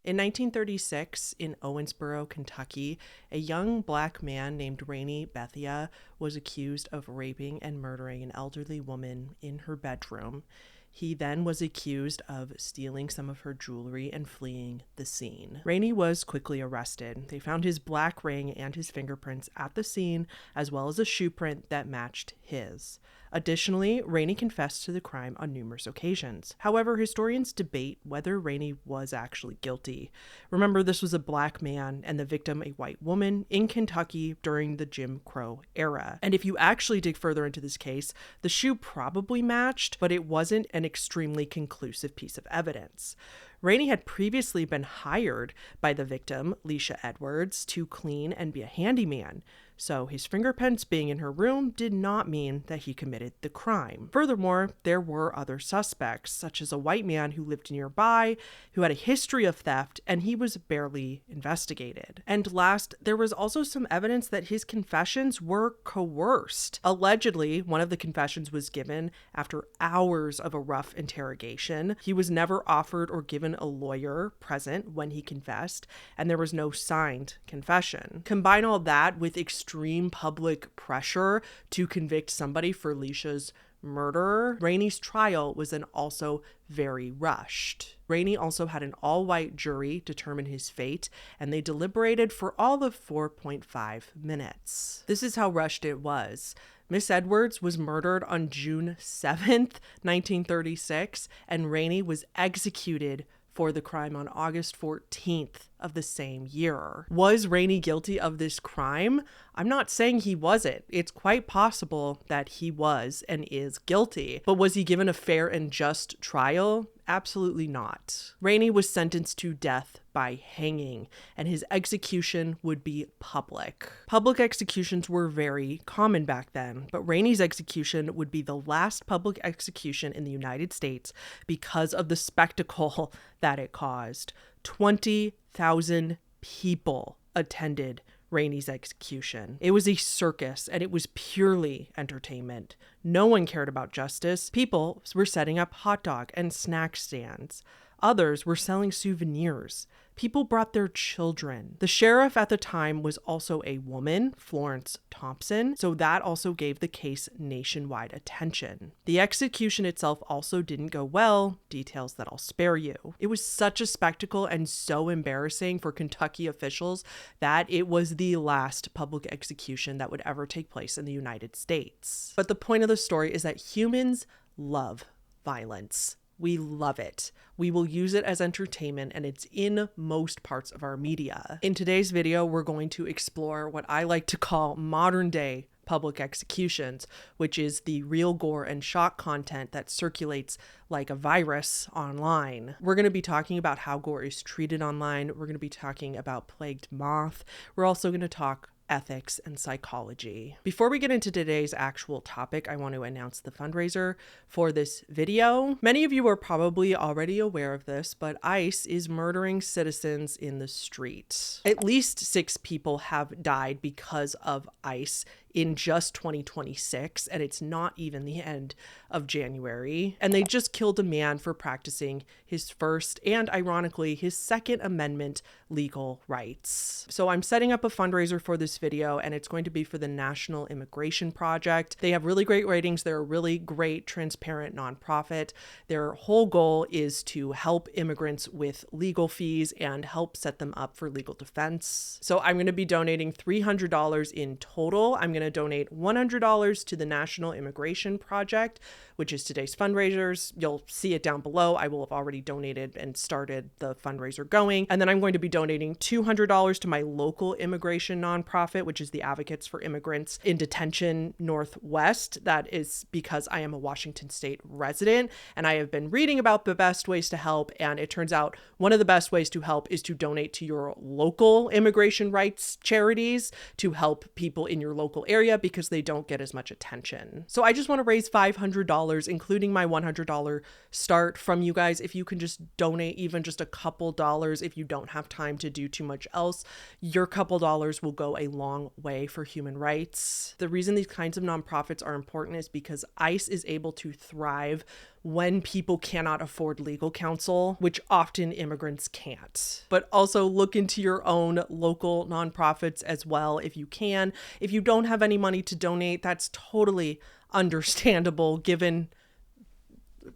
In 1936, in Owensboro, Kentucky, a young black man named Rainey Bethia was accused of raping and murdering an elderly woman in her bedroom. He then was accused of stealing some of her jewelry and fleeing the scene. Rainey was quickly arrested. They found his black ring and his fingerprints at the scene, as well as a shoe print that matched his. Additionally, Rainey confessed to the crime on numerous occasions. However, historians debate whether Rainey was actually guilty. Remember, this was a black man and the victim a white woman in Kentucky during the Jim Crow era. And if you actually dig further into this case, the shoe probably matched, but it wasn't an extremely conclusive piece of evidence. Rainey had previously been hired by the victim, Leisha Edwards, to clean and be a handyman. So his fingerprints being in her room did not mean that he committed the crime. Furthermore, there were other suspects, such as a white man who lived nearby, who had a history of theft, and he was barely investigated. And last, there was also some evidence that his confessions were coerced. Allegedly, one of the confessions was given after hours of a rough interrogation. He was never offered or given a lawyer present when he confessed, and there was no signed confession. Combine all that with extreme public pressure to convict somebody for Leisha's murder, Rainey's trial was then also very rushed. Rainey also had an all-white jury determine his fate, and they deliberated for all of 4.5 minutes. This is how rushed it was. Miss Edwards was murdered on June 7th, 1936, and Rainey was executed for the crime on August 14th of the same year. Was Rainey guilty of this crime? I'm not saying he wasn't. It's quite possible that he was and is guilty. But was he given a fair and just trial? Absolutely not. Rainey was sentenced to death by hanging, and his execution would be public. Public executions were very common back then, but Rainey's execution would be the last public execution in the United States because of the spectacle that it caused. 20,000 people attended Rainey's execution. It was a circus, and it was purely entertainment. No one cared about justice. People were setting up hot dog and snack stands. Others were selling souvenirs. People brought their children. The sheriff at the time was also a woman, Florence Thompson, so that also gave the case nationwide attention. The execution itself also didn't go well, details that I'll spare you. It was such a spectacle and so embarrassing for Kentucky officials that it was the last public execution that would ever take place in the United States. But the point of the story is that humans love violence. We love it. We will use it as entertainment, and it's in most parts of our media. In today's video, we're going to explore what I like to call modern day public executions, which is the real gore and shock content that circulates like a virus online. We're going to be talking about how gore is treated online. We're going to be talking about plagued moth. We're also going to talk ethics and psychology. Before we get into today's actual topic, I want to announce the fundraiser for this video. Many of you are probably already aware of this, but ICE is murdering citizens in the street. At least 6 people have died because of ICE in just 2026, and it's not even the end of January. And they just killed a man for practicing his first and, ironically, his Second Amendment legal rights. So I'm setting up a fundraiser for this video, and it's going to be for the National Immigration Project. They have really great ratings. They're a really great, transparent nonprofit. Their whole goal is to help immigrants with legal fees and help set them up for legal defense. So I'm going to be donating $300 in total. I'm going to donate $100 to the National Immigration Project, which is today's fundraisers. You'll see it down below. I will have already donated and started the fundraiser going. And then I'm going to be donating $200 to my local immigration nonprofit, which is the Advocates for Immigrants in Detention Northwest. That is because I am a Washington State resident, and I have been reading about the best ways to help. And it turns out one of the best ways to help is to donate to your local immigration rights charities to help people in your local area because they don't get as much attention. So I just want to raise $500, including my $100 start from you guys. If you can just donate even just a couple dollars, if you don't have time to do too much else, your couple dollars will go a long way for human rights. The reason these kinds of nonprofits are important is because ICE is able to thrive when people cannot afford legal counsel, which often immigrants can't. But also look into your own local nonprofits as well if you can. If you don't have any money to donate, that's totally understandable given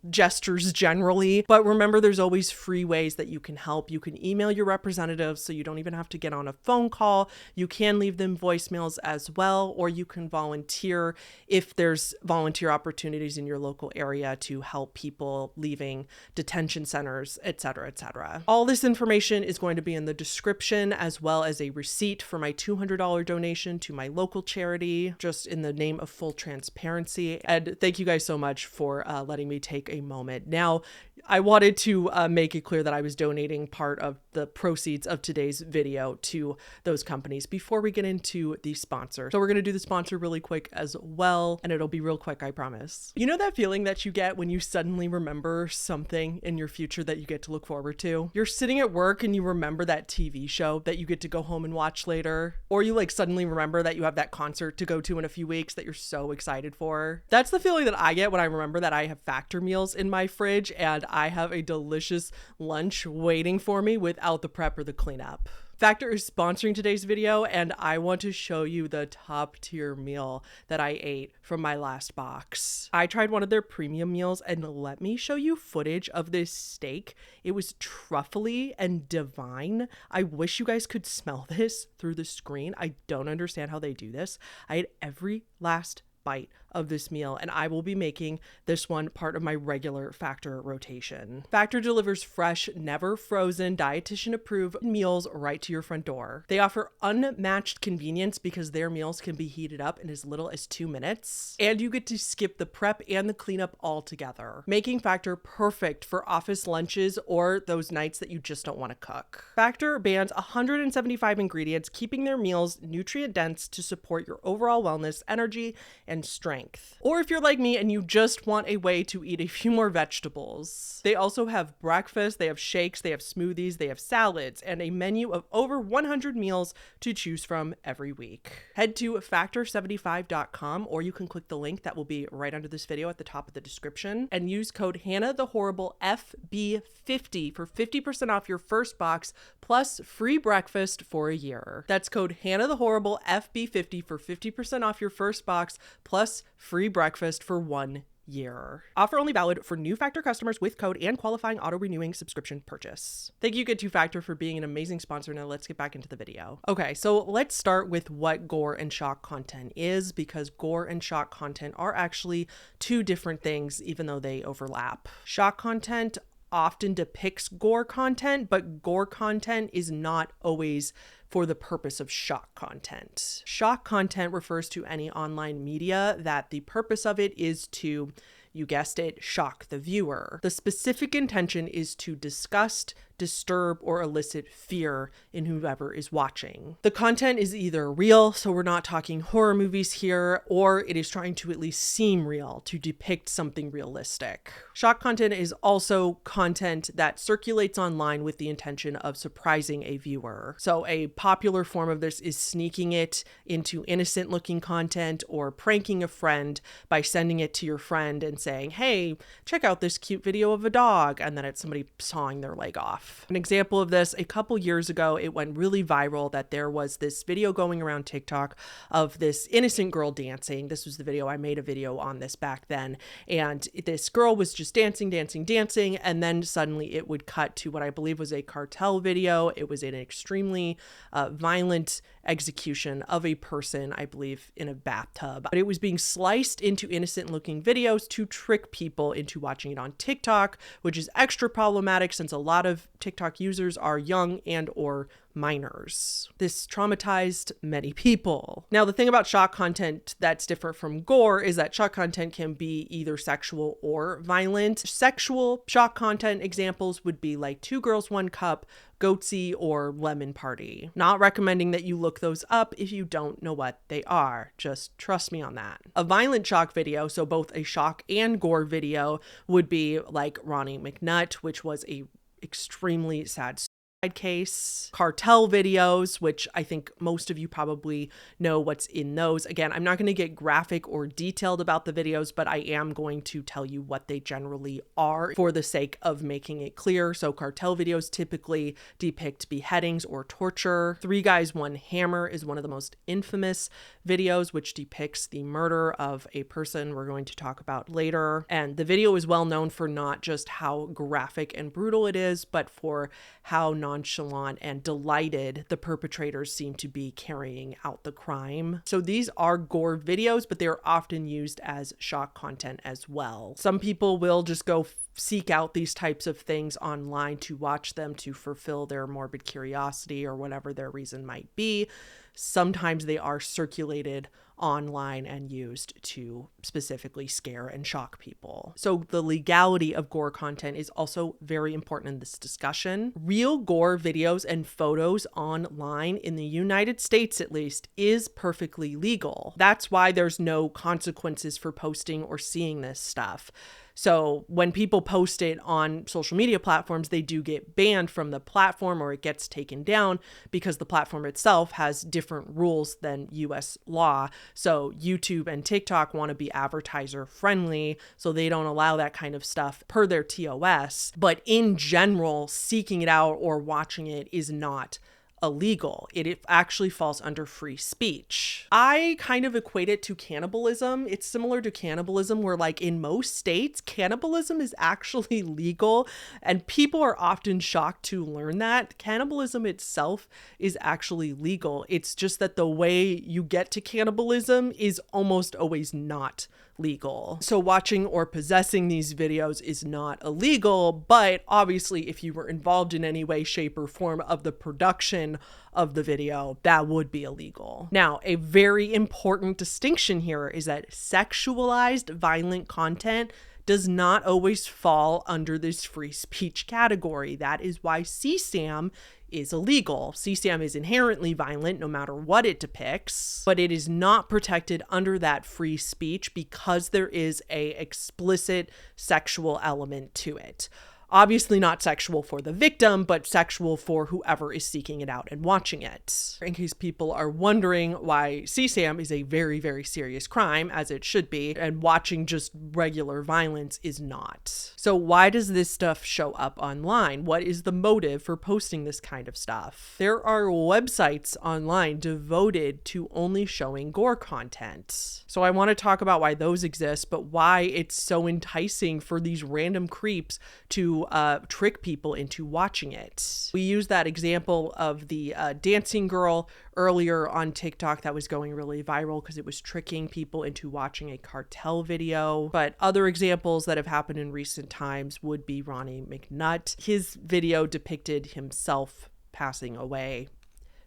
gestures generally, but remember there's always free ways that you can help. You can email your representatives so you don't even have to get on a phone call. You can leave them voicemails as well, or you can volunteer if there's volunteer opportunities in your local area to help people leaving detention centers, etc., etc. All this information is going to be in the description, as well as a receipt for my $200 donation to my local charity, just in the name of full transparency. And thank you guys so much for letting me take a moment. Now, I wanted to make it clear that I was donating part of the proceeds of today's video to those companies before we get into the sponsor. So we're going to do the sponsor really quick as well, and it'll be real quick, I promise. You know that feeling that you get when you suddenly remember something in your future that you get to look forward to? You're sitting at work and you remember that TV show that you get to go home and watch later, or you like suddenly remember that you have that concert to go to in a few weeks that you're so excited for. That's the feeling that I get when I remember that I have Factor meals in my fridge and I have a delicious lunch waiting for me without the prep or the cleanup. Factor is sponsoring today's video, and I want to show you the top tier meal that I ate from my last box. I tried one of their premium meals, and let me show you footage of this steak. It was truffly and divine. I wish you guys could smell this through the screen. I don't understand how they do this. I had every last bite of this meal, and I will be making this one part of my regular Factor rotation. Factor delivers fresh, never frozen, dietitian approved meals right to your front door. They offer unmatched convenience because their meals can be heated up in as little as 2 minutes, and you get to skip the prep and the cleanup altogether, making Factor perfect for office lunches or those nights that you just don't want to cook. Factor bans 175 ingredients, keeping their meals nutrient dense to support your overall wellness, energy, and strength. Or if you're like me and you just want a way to eat a few more vegetables. They also have breakfast, they have shakes, they have smoothies, they have salads, and a menu of over 100 meals to choose from every week. Head to factor75.com, or you can click the link that will be right under this video at the top of the description and use code HannahTheHorribleFB50 for 50% off your first box plus free breakfast for a year. That's code HannahTheHorribleFB50 for 50% off your first box plus free breakfast for 1 year. Offer only valid for new Factor customers with code and qualifying auto-renewing subscription purchase. Thank you, Get2 Factor, for being an amazing sponsor. Now let's get back into the video. Okay, so let's start with what gore and shock content is, because gore and shock content are actually two different things, even though they overlap. Shock content often depicts gore content, but gore content is not always for the purpose of shock content. Shock content refers to any online media that the purpose of it is to, you guessed it, shock the viewer. The specific intention is to disgust, disturb, or elicit fear in whoever is watching. The content is either real, so we're not talking horror movies here, or it is trying to at least seem real, to depict something realistic. Shock content is also content that circulates online with the intention of surprising a viewer. So a popular form of this is sneaking it into innocent looking content or pranking a friend by sending it to your friend and saying, hey, check out this cute video of a dog, and then it's somebody sawing their leg off. An example of this, a couple years ago, it went really viral that there was this video going around TikTok of this innocent girl dancing. This was the video, I made a video on this back then, and this girl was just dancing, dancing, dancing, and then suddenly it would cut to what I believe was a cartel video. It was an extremely violent execution of a person, I believe, in a bathtub. But it was being sliced into innocent looking videos to trick people into watching it on TikTok, which is extra problematic since a lot of TikTok users are young and or minors. This traumatized many people. Now, the thing about shock content that's different from gore is that shock content can be either sexual or violent. Sexual shock content examples would be like Two Girls, One Cup, Goatsy, or Lemon Party. Not recommending that you look those up if you don't know what they are. Just trust me on that. A violent shock video, so both a shock and gore video, would be like Ronnie McNutt, which was a extremely sad case, cartel videos, which I think most of you probably know what's in those. Again, I'm not going to get graphic or detailed about the videos, but I am going to tell you what they generally are for the sake of making it clear. So cartel videos typically depict beheadings or torture. Three Guys, One Hammer is one of the most infamous videos, which depicts the murder of a person we're going to talk about later. And the video is well known for not just how graphic and brutal it is, but for how nonchalant and delighted the perpetrators seem to be carrying out the crime. So these are gore videos, but they're often used as shock content as well. Some people will just go seek out these types of things online to watch them to fulfill their morbid curiosity or whatever their reason might be. Sometimes they are circulated online and used to specifically scare and shock people. So the legality of gore content is also very important in this discussion. Real gore videos and photos online in the United States, at least, is perfectly legal. That's why there's no consequences for posting or seeing this stuff. So when people post it on social media platforms, they do get banned from the platform or it gets taken down because the platform itself has different rules than US law. So YouTube and TikTok want to be advertiser friendly, so they don't allow that kind of stuff per their TOS. But in general, seeking it out or watching it is not illegal. It actually falls under free speech. I kind of equate it to cannibalism. It's similar to cannibalism where, like, in most states, cannibalism is actually legal, and people are often shocked to learn that. Cannibalism itself is actually legal. It's just that the way you get to cannibalism is almost always not legal. So watching or possessing these videos is not illegal, but obviously if you were involved in any way, shape, or form of the production of the video, that would be illegal. Now, a very important distinction here is that sexualized violent content does not always fall under this free speech category. That is why CSAM is illegal. CSAM is inherently violent no matter what it depicts, but it is not protected under that free speech because there is a explicit sexual element to it. Obviously not sexual for the victim, but sexual for whoever is seeking it out and watching it. In case people are wondering why CSAM is a very, very serious crime, as it should be, and watching just regular violence is not. So why does this stuff show up online? What is the motive for posting this kind of stuff? There are websites online devoted to only showing gore content. So I want to talk about why those exist, but why it's so enticing for these random creeps to trick people into watching it. We used that example of the dancing girl earlier on TikTok that was going really viral because it was tricking people into watching a cartel video. But other examples that have happened in recent times would be Ronnie McNutt. His video depicted himself passing away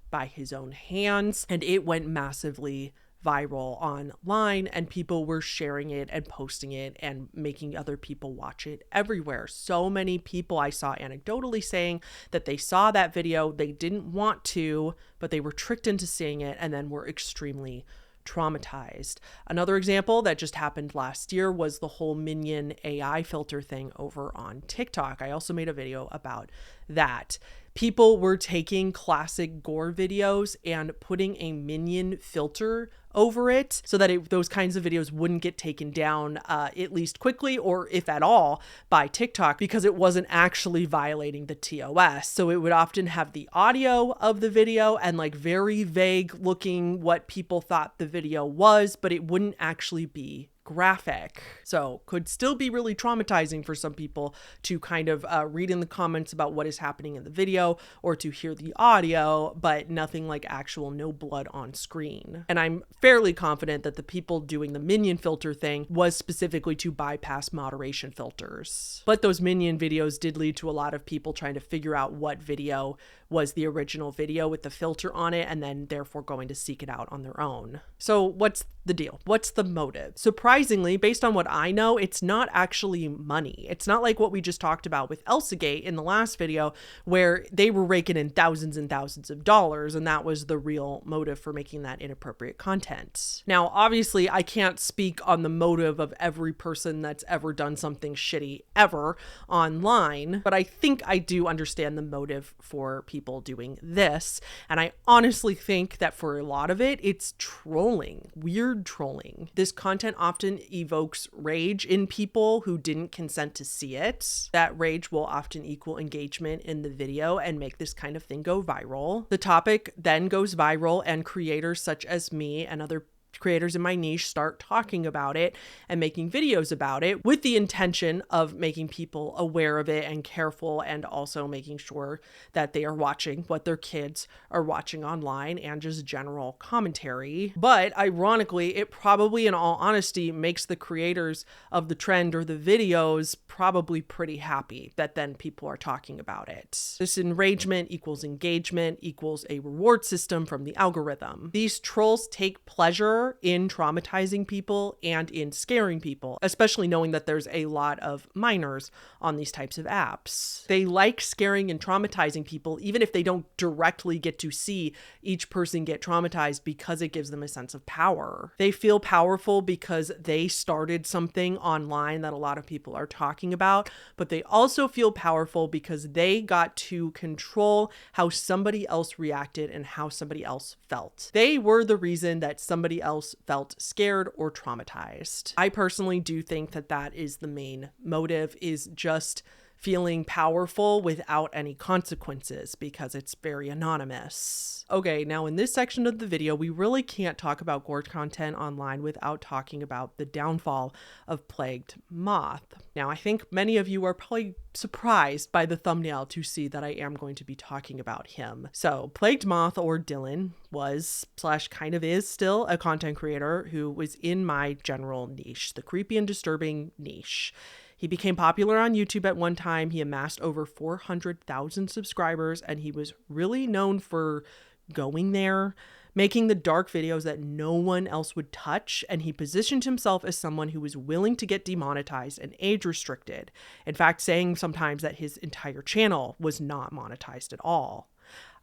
by his own hands, and it went massively viral online, and people were sharing it and posting it and making other people watch it everywhere. So many people I saw anecdotally saying that they saw that video, they didn't want to, but they were tricked into seeing it and then were extremely traumatized. Another example that just happened last year was the whole Minion AI filter thing over on TikTok. I also made a video about that. People were taking classic gore videos and putting a Minion filter over it so that those kinds of videos wouldn't get taken down, at least quickly, or if at all, by TikTok, because it wasn't actually violating the TOS. So it would often have the audio of the video and like very vague looking what people thought the video was, but it wouldn't actually be graphic. So could still be really traumatizing for some people to kind of read in the comments about what is happening in the video or to hear the audio, but nothing like actual no blood on screen. And I'm fairly confident that the people doing the Minion filter thing was specifically to bypass moderation filters. But those Minion videos did lead to a lot of people trying to figure out what video was the original video with the filter on it, and then therefore going to seek it out on their own. So what's the deal? What's the motive? Surprisingly, surprisingly, based on what I know, it's not actually money. It's not like what we just talked about with Elsagate in the last video, where they were raking in thousands and thousands of dollars, and that was the real motive for making that inappropriate content. Now, obviously, I can't speak on the motive of every person that's ever done something shitty ever online, but I think I do understand the motive for people doing this. And I honestly think that for a lot of it, it's trolling, weird trolling. This content often evokes rage in people who didn't consent to see it. That rage will often equal engagement in the video and make this kind of thing go viral. The topic then goes viral, and creators such as me and other creators in my niche start talking about it and making videos about it with the intention of making people aware of it and careful, and also making sure that they are watching what their kids are watching online and just general commentary. But ironically, it probably, in all honesty, makes the creators of the trend or the videos probably pretty happy that then people are talking about it. This enragement equals engagement equals a reward system from the algorithm. These trolls take pleasure in traumatizing people and in scaring people, especially knowing that there's a lot of minors on these types of apps. They like scaring and traumatizing people, even if they don't directly get to see each person get traumatized, because it gives them a sense of power. They feel powerful because they started something online that a lot of people are talking about, but they also feel powerful because they got to control how somebody else reacted and how somebody else felt. They were the reason that somebody else felt scared or traumatized. I personally do think that that is the main motive, is just feeling powerful without any consequences, because it's very anonymous. Okay, now in this section of the video, we really can't talk about gore content online without talking about the downfall of Plagued Moth. Now, I think many of you are probably surprised by the thumbnail to see that I am going to be talking about him. So Plagued Moth, or Dylan, was / kind of is still a content creator who was in my general niche, the creepy and disturbing niche. He became popular on YouTube at one time. He amassed over 400,000 subscribers, and he was really known for going there, making the dark videos that no one else would touch, and he positioned himself as someone who was willing to get demonetized and age restricted. In fact, saying sometimes that his entire channel was not monetized at all.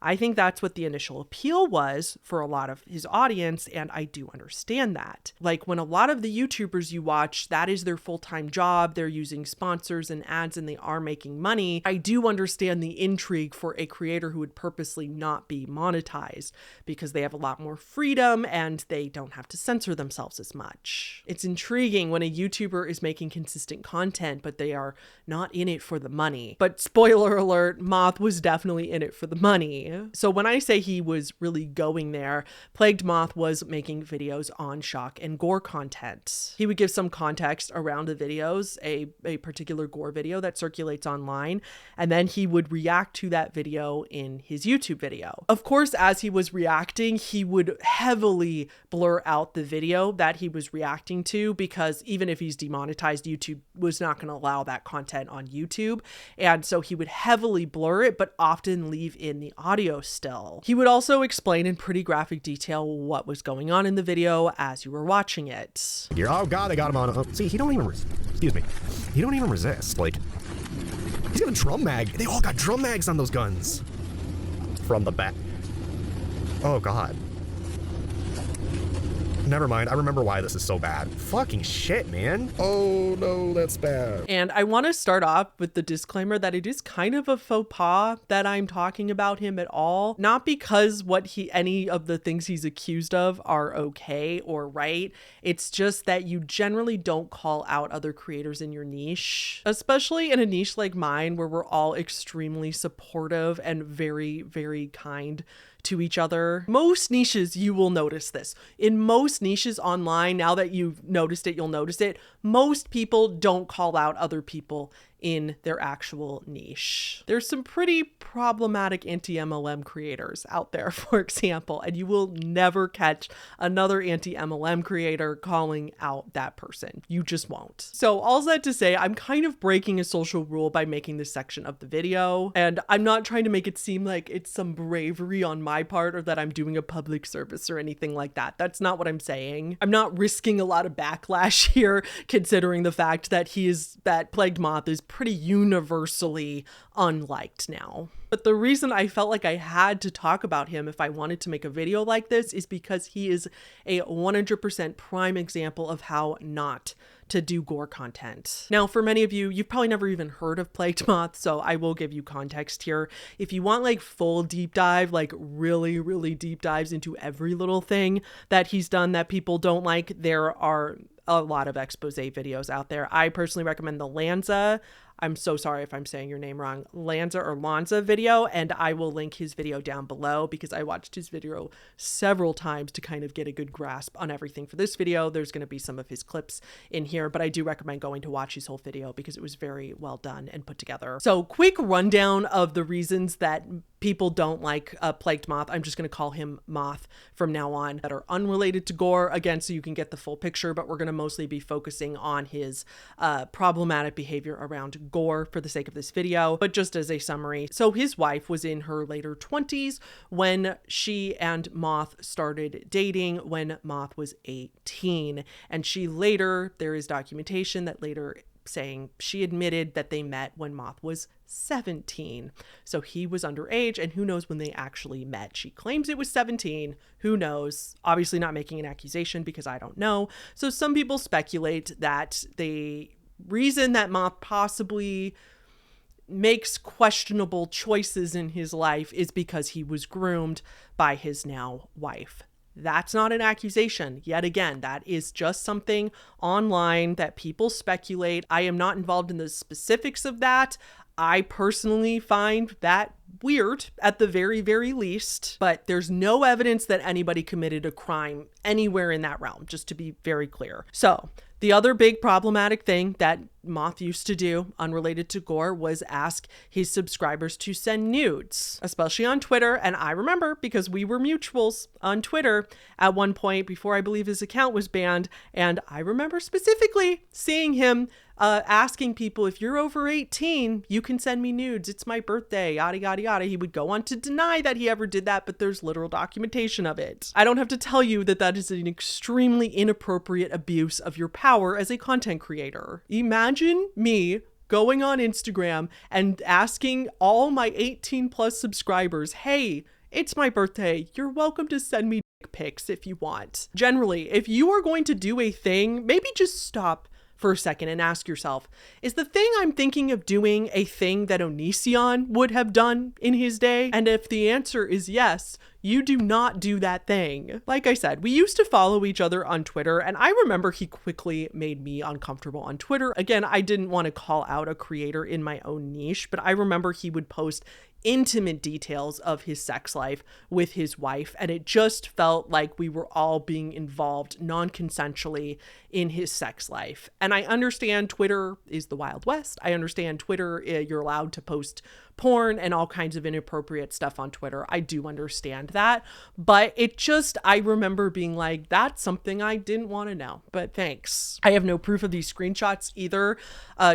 I think that's what the initial appeal was for a lot of his audience, and I do understand that. Like, when a lot of the YouTubers you watch, that is their full-time job, they're using sponsors and ads and they are making money, I do understand the intrigue for a creator who would purposely not be monetized, because they have a lot more freedom and they don't have to censor themselves as much. It's intriguing when a YouTuber is making consistent content, but they are not in it for the money. But spoiler alert, Moth was definitely in it for the money. So when I say he was really going there, Plagued Moth was making videos on shock and gore content. He would give some context around the videos, a particular gore video that circulates online, and then he would react to that video in his YouTube video. Of course, as he was reacting, he would heavily blur out the video that he was reacting to, because even if he's demonetized, YouTube was not going to allow that content on YouTube. And so he would heavily blur it, but often leave in the audio still. He would also explain in pretty graphic detail what was going on in the video as you were watching it. Oh god, I got him on. See, he don't even he don't even resist. Like, he's got a drum mag. They all got drum mags on those guns. From the back. Oh god. Never mind, I remember why this is so bad. Fucking shit, man. Oh no, that's bad. And I want to start off with the disclaimer that it is kind of a faux pas that I'm talking about him at all. Not because any of the things he's accused of are okay or right. It's just that you generally don't call out other creators in your niche, especially in a niche like mine where we're all extremely supportive and very, very kind to each other. Most niches, you will notice this. In most niches online, now that you've noticed it, you'll notice it. Most people don't call out other people in their actual niche. There's some pretty problematic anti-MLM creators out there, for example, and you will never catch another anti-MLM creator calling out that person. You just won't. So all that to say, I'm kind of breaking a social rule by making this section of the video, and I'm not trying to make it seem like it's some bravery on my part or that I'm doing a public service or anything like that. That's not what I'm saying. I'm not risking a lot of backlash here, considering the fact that Plagued Moth is pretty universally unliked now. But the reason I felt like I had to talk about him if I wanted to make a video like this is because he is a 100% prime example of how not to do gore content. Now, for many of you, you've probably never even heard of Plagued Moth, so I will give you context here. If you want like full deep dive, like really, really deep dives into every little thing that he's done that people don't like, there are a lot of expose videos out there. I personally recommend the Lanza. I'm so sorry if I'm saying your name wrong, Lanza video, and I will link his video down below because I watched his video several times to kind of get a good grasp on everything for this video. There's going to be some of his clips in here, but I do recommend going to watch his whole video because it was very well done and put together. So quick rundown of the reasons that people don't like Plagued Moth. I'm just going to call him Moth from now on, that are unrelated to Gore, again, so you can get the full picture, but we're going to mostly be focusing on his problematic behavior around Gore for the sake of this video. But just as a summary, so his wife was in her later 20s when she and Moth started dating when Moth was 18. And she later, there is documentation that later saying she admitted that they met when Moth was 17. So he was underage, and who knows when they actually met. She claims it was 17. Who knows? Obviously not making an accusation because I don't know. So some people speculate that the reason that Moth possibly makes questionable choices in his life is because he was groomed by his now wife. That's not an accusation. Yet again, that is just something online that people speculate. I am not involved in the specifics of that. I personally find that weird at the very, very least, but there's no evidence that anybody committed a crime anywhere in that realm, just to be very clear. So the other big problematic thing that Moth used to do, unrelated to Gore, was ask his subscribers to send nudes, especially on Twitter. And I remember because we were mutuals on Twitter at one point before I believe his account was banned. And I remember specifically seeing him asking people, if you're over 18, you can send me nudes. It's my birthday, yada, yada, yada. He would go on to deny that he ever did that, but there's literal documentation of it. I don't have to tell you that that is an extremely inappropriate abuse of your power as a content creator. Imagine me going on Instagram and asking all my 18 plus subscribers, hey, it's my birthday. You're welcome to send me dick pics if you want. Generally, if you are going to do a thing, maybe just stop for a second and ask yourself, is the thing I'm thinking of doing a thing that Onision would have done in his day? And if the answer is yes, you do not do that thing. Like I said, we used to follow each other on Twitter, and I remember he quickly made me uncomfortable on Twitter. Again, I didn't want to call out a creator in my own niche, but I remember he would post intimate details of his sex life with his wife, and it just felt like we were all being involved non-consensually in his sex life. And I understand Twitter is the Wild West. I understand Twitter, you're allowed to post porn and all kinds of inappropriate stuff on Twitter. I do understand that, but it just, I remember being like, that's something I didn't want to know, but thanks. I have no proof of these screenshots either,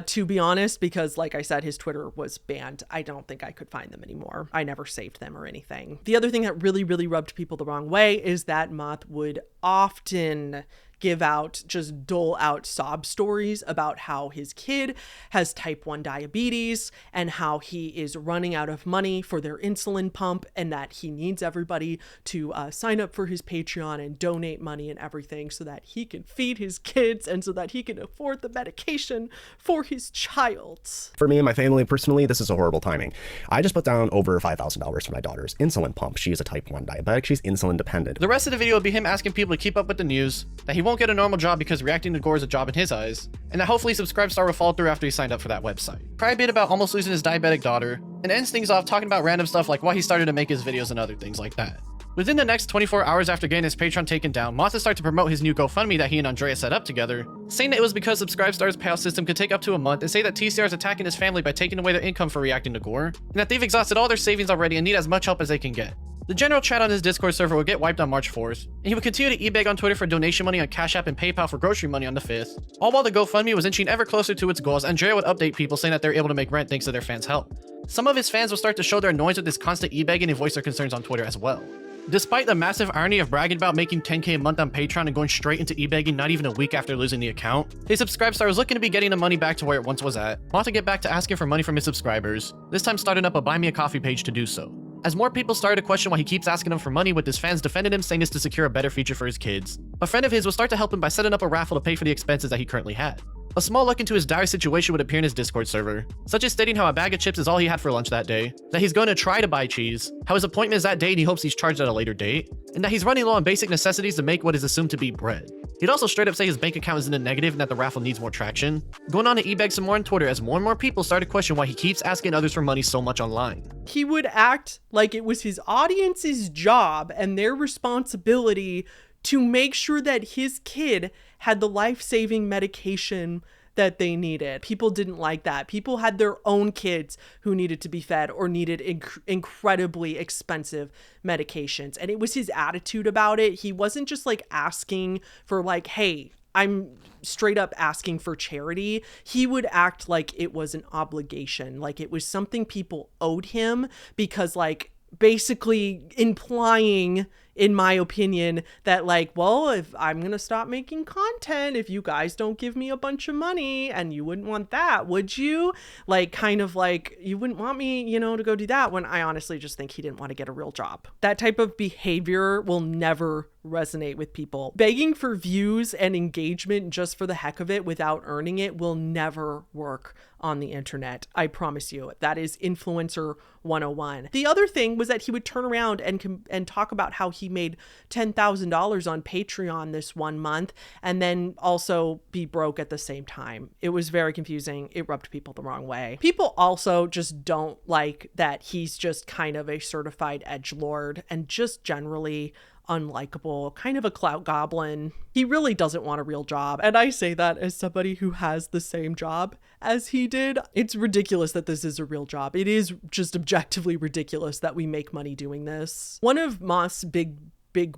to be honest, because like I said, his Twitter was banned. I don't think I could find them anymore. I never saved them or anything. The other thing that really, really rubbed people the wrong way is that Moth would often just dole out sob stories about how his kid has type 1 diabetes and how he is running out of money for their insulin pump and that he needs everybody to sign up for his Patreon and donate money and everything so that he can feed his kids and so that he can afford the medication for his child. For me and my family personally, this is a horrible timing. I just put down over $5,000 for my daughter's insulin pump. She is a type 1 diabetic. She's insulin dependent. The rest of the video will be him asking people to keep up with the news, that he won't get a normal job because reacting to Gore is a job in his eyes, and that hopefully Subscribestar will follow through after he signed up for that website. Cry a bit about almost losing his diabetic daughter, and ends things off talking about random stuff like why he started to make his videos and other things like that. Within the next 24 hours after getting his Patreon taken down, Moth has started to promote his new GoFundMe that he and Andrea set up together, saying that it was because Subscribestar's payout system could take up to a month, and say that TCR is attacking his family by taking away their income for reacting to Gore, and that they've exhausted all their savings already and need as much help as they can get. The general chat on his Discord server will get wiped on March 4th, and he would continue to e-beg on Twitter for donation money on Cash App and PayPal for grocery money on the 5th. All while the GoFundMe was inching ever closer to its goals, Andrea would update people saying that they're able to make rent thanks to their fans' help. Some of his fans will start to show their annoyance with this constant e-begging and voice their concerns on Twitter as well. Despite the massive irony of bragging about making $10K a month on Patreon and going straight into e-begging not even a week after losing the account, his Subscribestar was looking to be getting the money back to where it once was at, want to get back to asking for money from his subscribers, this time starting up a Buy Me a Coffee page to do so. As more people started to question why he keeps asking them for money, with his fans defending him, saying this to secure a better future for his kids, a friend of his will start to help him by setting up a raffle to pay for the expenses that he currently had. A small look into his dire situation would appear in his Discord server, such as stating how a bag of chips is all he had for lunch that day, that he's going to try to buy cheese, how his appointment is that day and he hopes he's charged at a later date, and that he's running low on basic necessities to make what is assumed to be bread. He'd also straight up say his bank account is in the negative and that the raffle needs more traction, going on to e-beg some more on Twitter as more and more people started to question why he keeps asking others for money so much online. He would act like it was his audience's job and their responsibility to make sure that his kid had the life-saving medication that they needed. People didn't like that. People had their own kids who needed to be fed or needed incredibly expensive medications. And it was his attitude about it. He wasn't just like asking for like, hey, I'm straight up asking for charity. He would act like it was an obligation, like it was something people owed him, because like basically implying, in my opinion, that like, well, if I'm gonna stop making content, if you guys don't give me a bunch of money, and you wouldn't want that, would you? Like, kind of like, you wouldn't want me, you know, to go do that, when I honestly just think he didn't want to get a real job. That type of behavior will never resonate with people. Begging for views and engagement just for the heck of it without earning it will never work on the internet. I promise you. That is influencer 101. The other thing was that he would turn around and talk about how he made $10,000 on Patreon this one month and then also be broke at the same time. It was very confusing. It rubbed people the wrong way. People also just don't like that he's just kind of a certified edgelord and just generally unlikable, kind of a clout goblin. He really doesn't want a real job. And I say that as somebody who has the same job as he did. It's ridiculous that this is a real job. It is just objectively ridiculous that we make money doing this. One of Moth's big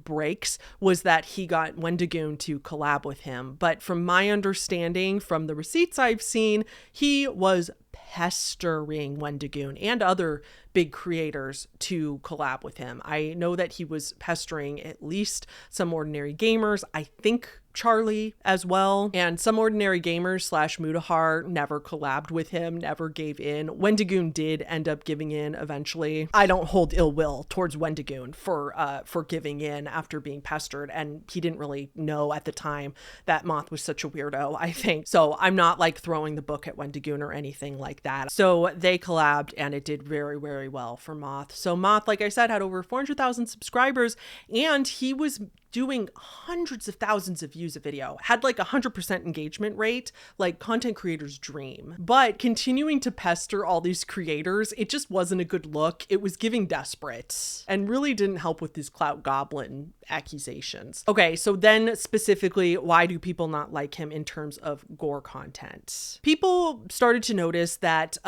breaks was that he got Wendigoon to collab with him. But from my understanding, from the receipts I've seen, he was pestering Wendigoon and other big creators to collab with him. I know that he was pestering at least Some Ordinary Gamers, I think Charlie as well, and Some Ordinary Gamers / Mutahar never collabed with him, never gave in. Wendigoon did end up giving in eventually. I don't hold ill will towards Wendigoon for giving in after being pestered, and he didn't really know at the time that Moth was such a weirdo, I think. So I'm not like throwing the book at Wendigoon or anything like that. So they collabed and it did very, very well for Moth. So Moth, like I said, had over 400,000 subscribers, and he was doing hundreds of thousands of views a video, had like 100% engagement rate, like content creators' dream. But continuing to pester all these creators, it just wasn't a good look. It was giving desperate and really didn't help with these clout goblin accusations. Okay, so then specifically, why do people not like him in terms of gore content? People started to notice that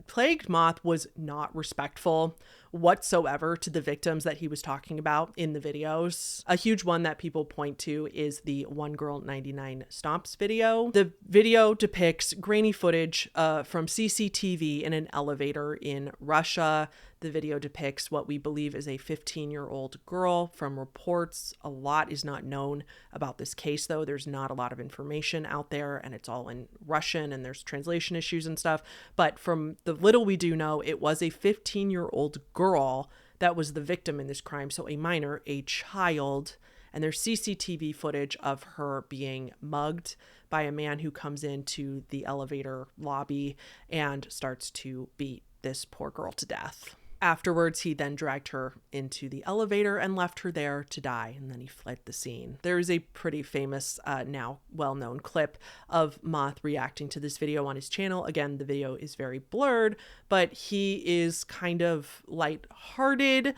Plagued Moth was not respectful whatsoever to the victims that he was talking about in the videos. A huge one that people point to is the One Girl 99 Stomps video. The video depicts grainy footage from CCTV in an elevator in Russia. The video depicts what we believe is a 15-year-old girl. From reports, a lot is not known about this case, though. There's not a lot of information out there, and it's all in Russian, and there's translation issues and stuff. But from the little we do know, it was a 15-year-old girl that was the victim in this crime. So a minor, a child, and there's CCTV footage of her being mugged by a man who comes into the elevator lobby and starts to beat this poor girl to death. Afterwards, he then dragged her into the elevator and left her there to die, and then he fled the scene. There is a pretty famous, now well-known clip of Moth reacting to this video on his channel. Again, the video is very blurred, but he is kind of lighthearted,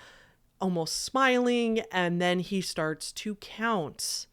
almost smiling, and then he starts to count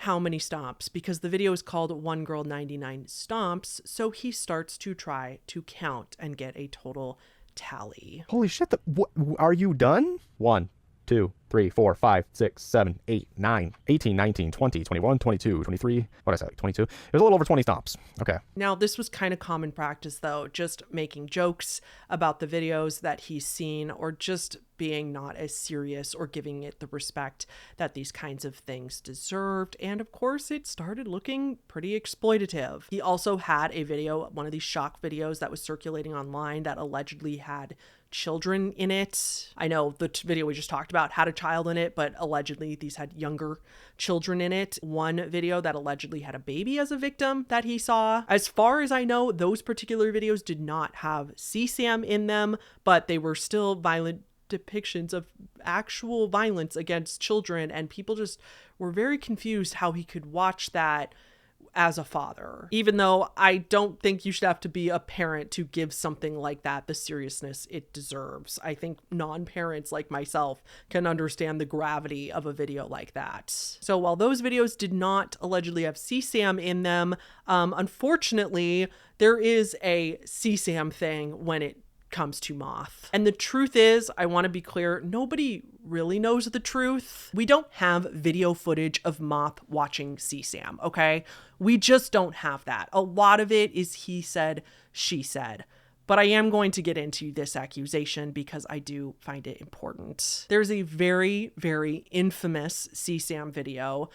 how many stomps, because the video is called One Girl 99 Stomps. So he starts to try to count and get a total tally. Holy shit, what, are you done? 1, 2, 3, 4, 5, 6, 7, 8, 9, 18, 19, 20, 21, 22, 23. What did I say, like 22? It was a little over 20 stomps. Okay. Now, this was kind of common practice, though, just making jokes about the videos that he's seen, or just being not as serious or giving it the respect that these kinds of things deserved. And of course, it started looking pretty exploitative. He also had a video, one of these shock videos that was circulating online that allegedly had children in it. I know the video we just talked about had a child in it, but allegedly these had younger children in it. One video that allegedly had a baby as a victim that he saw. As far as I know, those particular videos did not have CSAM in them, but they were still violent depictions of actual violence against children, and people just were very confused how he could watch that as a father, even though I don't think you should have to be a parent to give something like that the seriousness it deserves. I think non-parents like myself can understand the gravity of a video like that. So while those videos did not allegedly have CSAM in them, unfortunately, there is a CSAM thing when it comes to Moth. And the truth is, I want to be clear, nobody really knows the truth. We don't have video footage of Moth watching CSAM, okay? We just don't have that. A lot of it is he said, she said. But I am going to get into this accusation because I do find it important. There's a very, very infamous CSAM video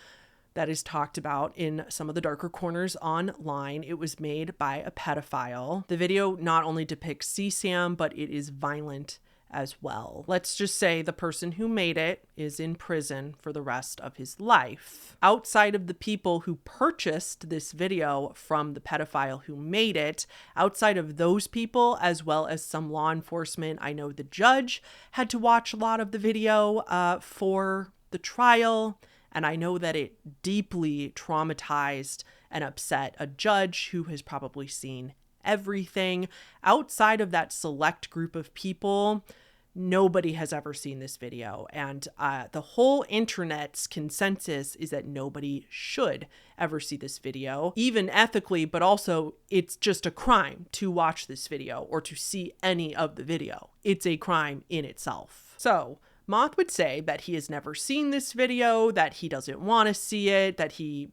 that is talked about in some of the darker corners online. It was made by a pedophile. The video not only depicts CSAM, but it is violent as well. Let's just say the person who made it is in prison for the rest of his life. Outside of the people who purchased this video from the pedophile who made it, outside of those people, as well as some law enforcement, I know the judge had to watch a lot of the video for the trial. And I know that it deeply traumatized and upset a judge who has probably seen everything. Outside of that select group of people, nobody has ever seen this video. And the whole internet's consensus is that nobody should ever see this video, even ethically, but also it's just a crime to watch this video or to see any of the video. It's a crime in itself. So Moth would say that he has never seen this video, that he doesn't want to see it, that he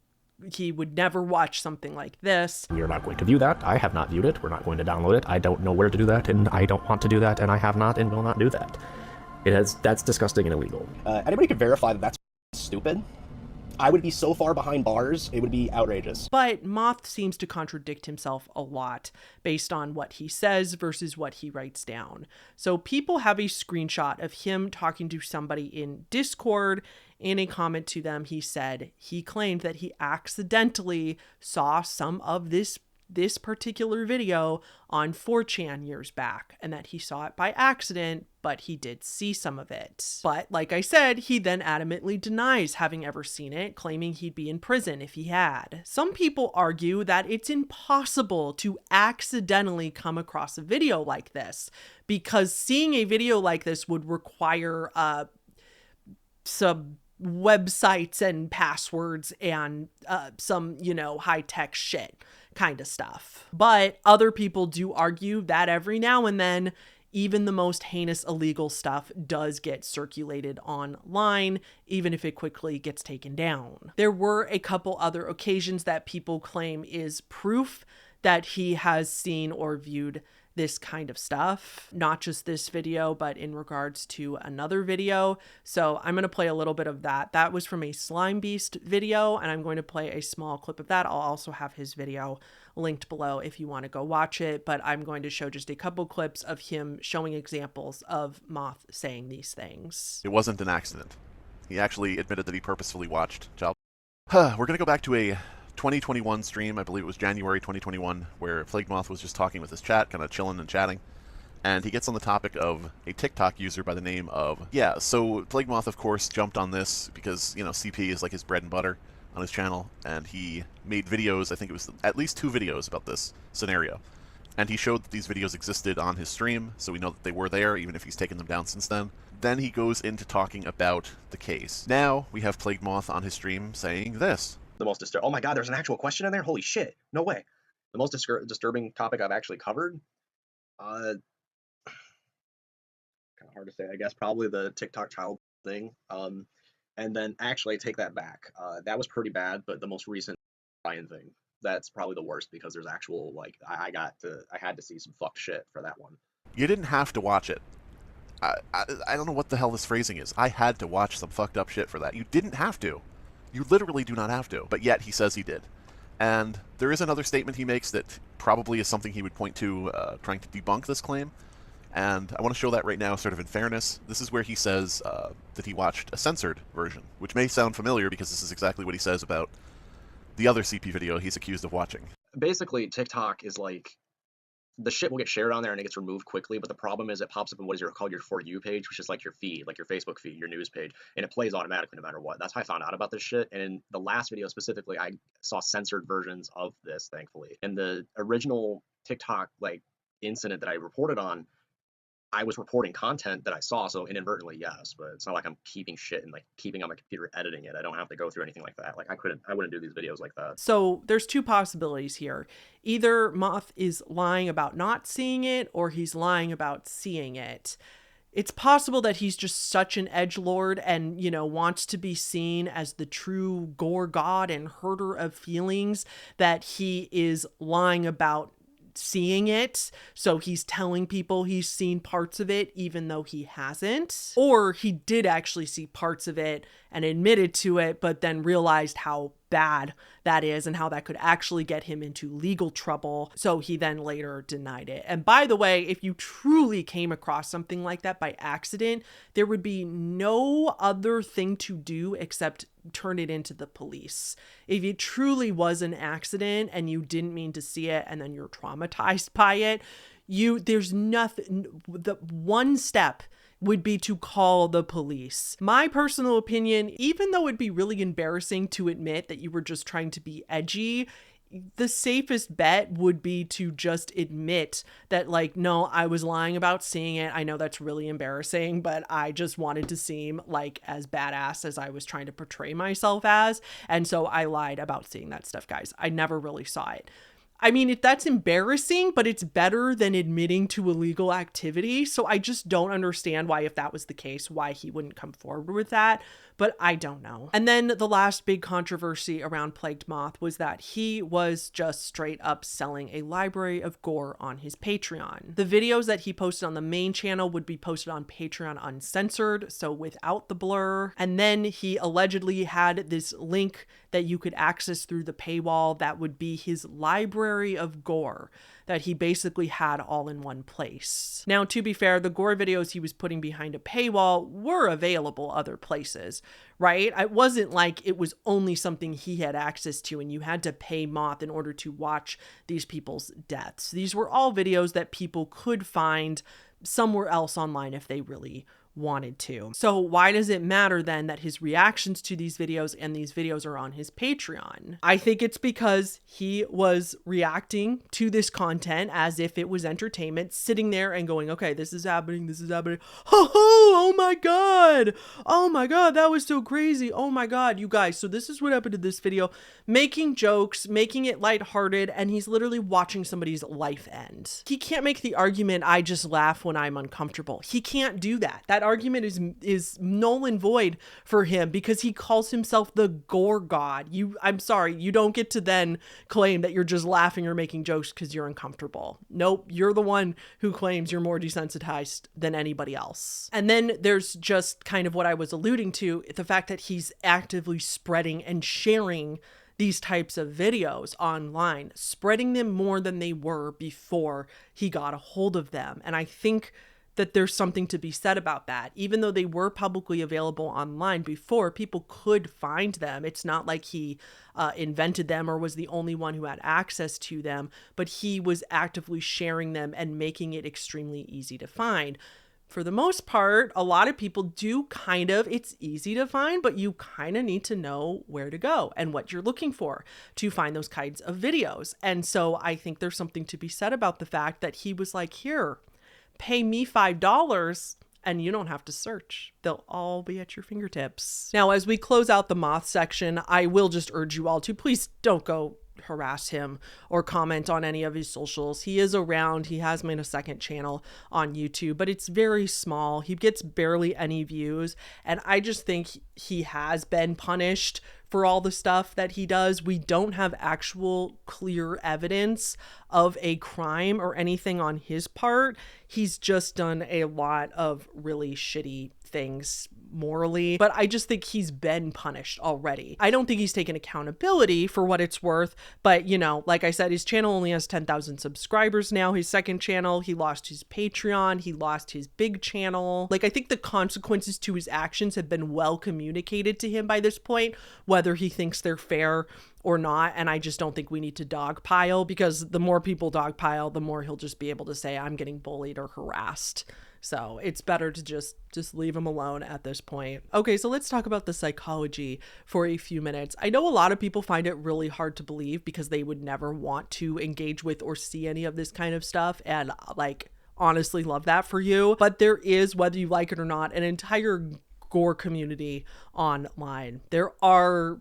would never watch something like this. We are not going to view that. I have not viewed it. We're not going to download it. I don't know where to do that, and I don't want to do that, and I have not and will not do that. That's disgusting and illegal. Anybody could verify that that's stupid? I would be so far behind bars, it would be outrageous. But Moth seems to contradict himself a lot based on what he says versus what he writes down. So people have a screenshot of him talking to somebody in Discord. In a comment to them, he said he claimed that he accidentally saw some of this particular video on 4chan years back, and that he saw it by accident, but he did see some of it. But like I said, he then adamantly denies having ever seen it, claiming he'd be in prison if he had. Some people argue that it's impossible to accidentally come across a video like this, because seeing a video like this would require some websites and passwords and some, high-tech shit kind of stuff. But other people do argue that every now and then, even the most heinous illegal stuff does get circulated online, even if it quickly gets taken down. There were a couple other occasions that people claim is proof that he has seen or viewed this kind of stuff, not just this video, but in regards to another video. So I'm going to play a little bit of that. That was from a Slime Beast video, and I'm going to play a small clip of that. I'll also have his video linked below if you want to go watch it, but I'm going to show just a couple clips of him showing examples of Moth saying these things. It wasn't an accident. He actually admitted that he purposefully watched child. We're going to go back to a 2021 stream, I believe it was January 2021, where Plague Moth was just talking with his chat, kind of chilling and chatting, and he gets on the topic of a TikTok user by the name of, so Plague Moth, of course, jumped on this because, CP is like his bread and butter on his channel, and he made videos, I think it was at least 2 videos about this scenario, And he showed that these videos existed on his stream, so we know that they were there, even if he's taken them down since then. Then he goes into talking about the case. Now we have Plague Moth on his stream saying this. The most disturbing. Oh my God, there's an actual question in there? Holy shit. No way. The most disturbing topic I've actually covered? Kind of hard to say, I guess. Probably the TikTok child thing. And then actually, I take that back. That was pretty bad, but the most recent Ryan thing, that's probably the worst because there's actual, like, I had to see some fucked shit for that one. You didn't have to watch it. I don't know what the hell this phrasing is. I had to watch some fucked up shit for that. You didn't have to. You literally do not have to. But yet he says he did. And there is another statement he makes that probably is something he would point to trying to debunk this claim. And I want to show that right now, sort of in fairness. This is where he says that he watched a censored version, which may sound familiar because this is exactly what he says about the other CP video he's accused of watching. Basically, TikTok is like, the shit will get shared on there and it gets removed quickly, but the problem is it pops up in what is called your For You page, which is like your feed, like your Facebook feed, your news page, and it plays automatically no matter what. That's how I found out about this shit. And in the last video specifically, I saw censored versions of this, thankfully. And the original TikTok like incident that I reported on, I was reporting content that I saw, so inadvertently, yes, but it's not like I'm keeping shit and like keeping on my computer editing it. I don't have to go through anything like that. Like I wouldn't do these videos like that. So there's two possibilities here. Either Moth is lying about not seeing it, or he's lying about seeing it. It's possible that he's just such an edgelord and, you know, wants to be seen as the true gore god and herder of feelings, that he is lying about seeing it, so he's telling people he's seen parts of it even though he hasn't, or he did actually see parts of it and admitted to it but then realized how bad that is and how that could actually get him into legal trouble, so he then later denied it. And by the way, if you truly came across something like that by accident, there would be no other thing to do except turn it into the police. If it truly was an accident and you didn't mean to see it and then you're traumatized by it, there's nothing, the one step would be to call the police. My personal opinion, even though it'd be really embarrassing to admit that you were just trying to be edgy, the safest bet would be to just admit that, like, no, I was lying about seeing it. I know that's really embarrassing, but I just wanted to seem like as badass as I was trying to portray myself as. And so I lied about seeing that stuff, guys. I never really saw it. I mean, if that's embarrassing, but it's better than admitting to illegal activity. So I just don't understand why, if that was the case, why he wouldn't come forward with that. But I don't know. And then the last big controversy around Plagued Moth was that he was just straight up selling a library of gore on his Patreon. The videos that he posted on the main channel would be posted on Patreon uncensored, so without the blur. And then he allegedly had this link that you could access through the paywall that would be his library of gore that he basically had all in one place. Now, to be fair, the gore videos he was putting behind a paywall were available other places, right? It wasn't like it was only something he had access to and you had to pay Moth in order to watch these people's deaths. These were all videos that people could find somewhere else online if they really wanted to. So why does it matter then that his reactions to these videos and these videos are on his Patreon? I think it's because he was reacting to this content as if it was entertainment, sitting there and going, okay, this is happening, this is happening. Oh my God. Oh my God, that was so crazy. Oh my God, you guys. So this is what happened to this video, making jokes, making it lighthearted, and he's literally watching somebody's life end. He can't make the argument, I just laugh when I'm uncomfortable. He can't do that. That argument is null and void for him because he calls himself the gore god. I'm sorry, you don't get to then claim that you're just laughing or making jokes because you're uncomfortable. Nope, you're the one who claims you're more desensitized than anybody else. And then there's just kind of what I was alluding to, the fact that he's actively spreading and sharing these types of videos online, spreading them more than they were before he got a hold of them. And I think that there's something to be said about that. Even though they were publicly available online before, people could find them. It's not like he invented them or was the only one who had access to them, but he was actively sharing them and making it extremely easy to find. For the most part, a lot of people do it's easy to find, but you kind of need to know where to go and what you're looking for to find those kinds of videos. And so I think there's something to be said about the fact that he was like, here, pay me $5 and you don't have to search. They'll all be at your fingertips. Now, as we close out the Moth section, I will just urge you all to please don't go harass him or comment on any of his socials. He is around. He has made a second channel on YouTube, but it's very small. He gets barely any views. And I just think he has been punished for all the stuff that he does. We don't have actual clear evidence of a crime or anything on his part. He's just done a lot of really shitty things morally, but I just think he's been punished already. I don't think he's taken accountability for what it's worth, but you know, like I said, his channel only has 10,000 subscribers now. His second channel, he lost his Patreon, he lost his big channel. Like, I think the consequences to his actions have been well communicated to him by this point, whether he thinks they're fair or not. And I just don't think we need to dogpile, because the more people dogpile, the more he'll just be able to say, I'm getting bullied or harassed. So it's better to just leave him alone at this point. Okay, so let's talk about the psychology for a few minutes. I know a lot of people find it really hard to believe because they would never want to engage with or see any of this kind of stuff. And like, honestly, love that for you. But there is, whether you like it or not, an entire gore community online. There are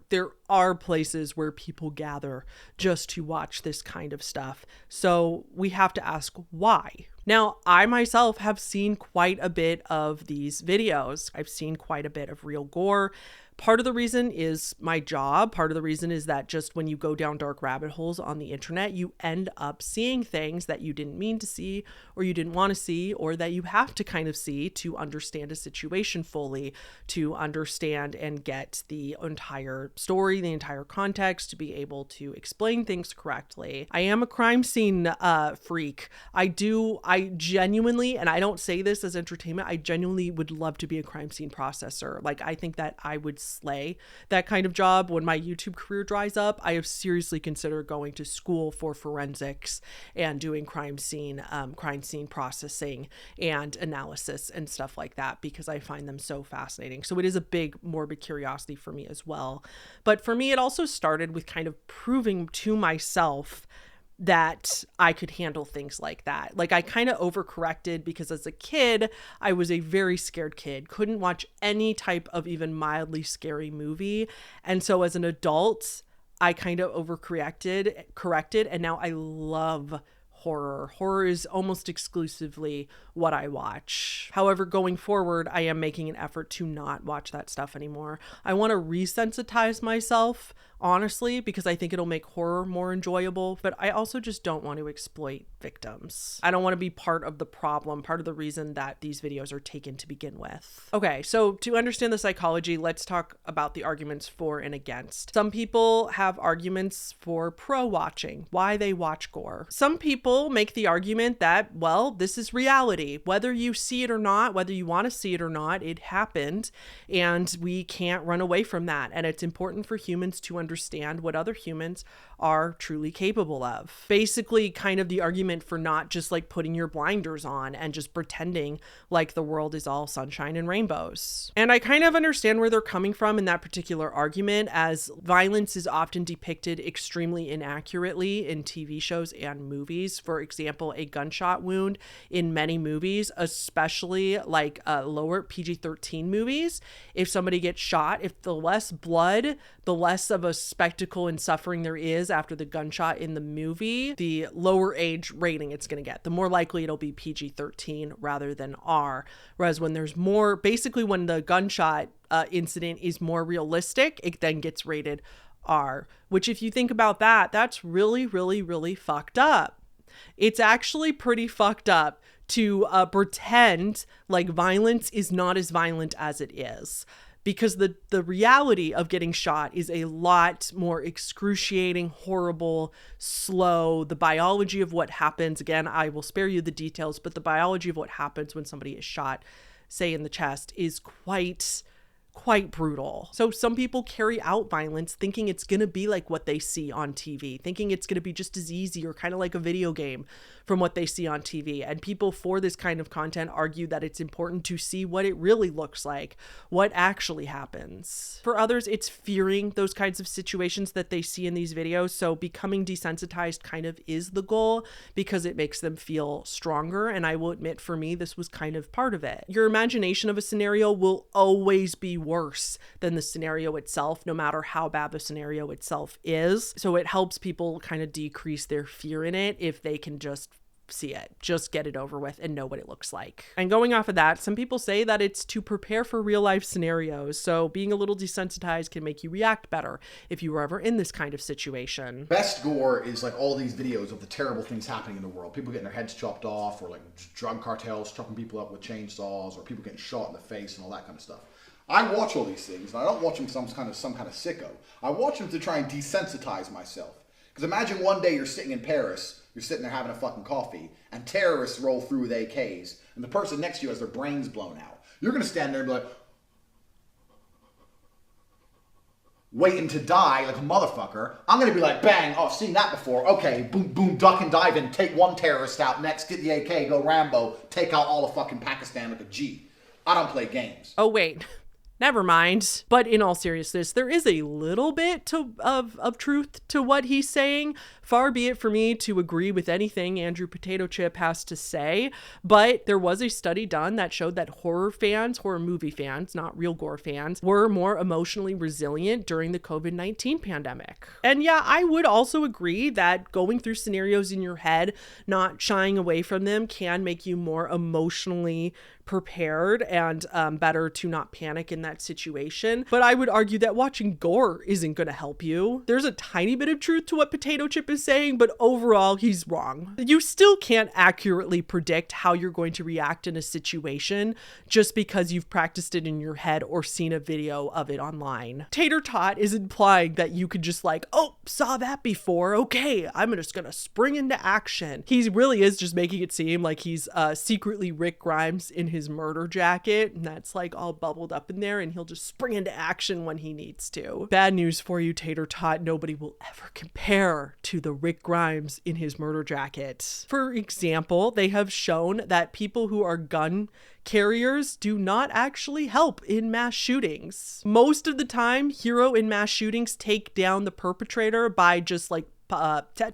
places where people gather just to watch this kind of stuff. So we have to ask why. Now, I myself have seen quite a bit of these videos. I've seen quite a bit of real gore. Part of the reason is my job. Part of the reason is that just when you go down dark rabbit holes on the internet, you end up seeing things that you didn't mean to see, or you didn't want to see, or that you have to kind of see to understand a situation fully, to understand and get the entire story, the entire context, to be able to explain things correctly. I am a crime scene freak. I genuinely, and I don't say this as entertainment, I genuinely would love to be a crime scene processor. Like, I think that I would slay that kind of job. When my YouTube career dries up, I have seriously considered going to school for forensics and doing crime scene processing and analysis and stuff like that, because I find them so fascinating. So it is a big morbid curiosity for me as well. But for me, it also started with kind of proving to myself that I could handle things like that. Like, I kind of overcorrected because as a kid, I was a very scared kid, couldn't watch any type of even mildly scary movie. And so as an adult, I kind of corrected, and now I love horror. Horror is almost exclusively what I watch. However, going forward, I am making an effort to not watch that stuff anymore. I want to resensitize myself, honestly, because I think it'll make horror more enjoyable, but I also just don't want to exploit victims. I don't want to be part of the problem, part of the reason that these videos are taken to begin with. Okay, so to understand the psychology, let's talk about the arguments for and against. Some people have arguments for pro-watching, why they watch gore. Some people make the argument that, well, this is reality. Whether you see it or not, whether you want to see it or not, it happened, and we can't run away from that. And it's important for humans to understand what other humans are truly capable of. Basically, kind of the argument for not just like putting your blinders on and just pretending like the world is all sunshine and rainbows. And I kind of understand where they're coming from in that particular argument, as violence is often depicted extremely inaccurately in TV shows and movies. For example, a gunshot wound in many movies, especially like lower PG-13 movies, if somebody gets shot, if the less blood, the less of a spectacle and suffering there is after the gunshot in the movie, the lower age rating it's going to get. The more likely it'll be PG-13 rather than R. Whereas when there's more, basically when the gunshot incident is more realistic, it then gets rated R. Which, if you think about that, that's really, really, really fucked up. It's actually pretty fucked up to pretend like violence is not as violent as it is. Because the reality of getting shot is a lot more excruciating, horrible, slow. The biology of what happens, again, I will spare you the details, but the biology of what happens when somebody is shot, say in the chest, is quite quite brutal. So some people carry out violence thinking it's going to be like what they see on TV, thinking it's going to be just as easy or kind of like a video game from what they see on TV. And people for this kind of content argue that it's important to see what it really looks like, what actually happens. For others, it's fearing those kinds of situations that they see in these videos. So becoming desensitized kind of is the goal because it makes them feel stronger. And I will admit, for me, this was kind of part of it. Your imagination of a scenario will always be worse than the scenario itself, no matter how bad the scenario itself is. So it helps people kind of decrease their fear in it if they can just see it, just get it over with and know what it looks like. And going off of that, some people say that it's to prepare for real life scenarios. So being a little desensitized can make you react better if you were ever in this kind of situation. Best gore is like all these videos of the terrible things happening in the world. People getting their heads chopped off, or like drug cartels chopping people up with chainsaws, or people getting shot in the face and all that kind of stuff. I watch all these things, and I don't watch them because I'm some kind of sicko. I watch them to try and desensitize myself. Because imagine one day you're sitting in Paris, you're sitting there having a fucking coffee, and terrorists roll through with AKs, and the person next to you has their brains blown out. You're going to stand there and be like, waiting to die like a motherfucker. I'm going to be like, bang, oh, I've seen that before. Okay, boom, boom, duck and dive in, take one terrorist out, next get the AK, go Rambo, take out all of fucking Pakistan like a G. I don't play games. Oh, wait. Never mind. But in all seriousness, there is a little bit of truth to what he's saying. Far be it for me to agree with anything Andrew Potato Chip has to say. But there was a study done that showed that horror movie fans, not real gore fans, were more emotionally resilient during the COVID-19 pandemic. And yeah, I would also agree that going through scenarios in your head, not shying away from them, can make you more emotionally prepared and better to not panic in that situation. But I would argue that watching gore isn't going to help you. There's a tiny bit of truth to what Potato Chip is saying, but overall he's wrong. You still can't accurately predict how you're going to react in a situation just because you've practiced it in your head or seen a video of it online. Tater Tot is implying that you could just like, oh, saw that before. Okay, I'm just going to spring into action. He really is just making it seem like he's secretly Rick Grimes in his murder jacket, and that's like all bubbled up in there, and he'll just spring into action when he needs to. Bad news for you, Tater Tot. Nobody will ever compare to the Rick Grimes in his murder jacket. For example, they have shown that people who are gun carriers do not actually help in mass shootings. Most of the time, hero in mass shootings take down the perpetrator by just like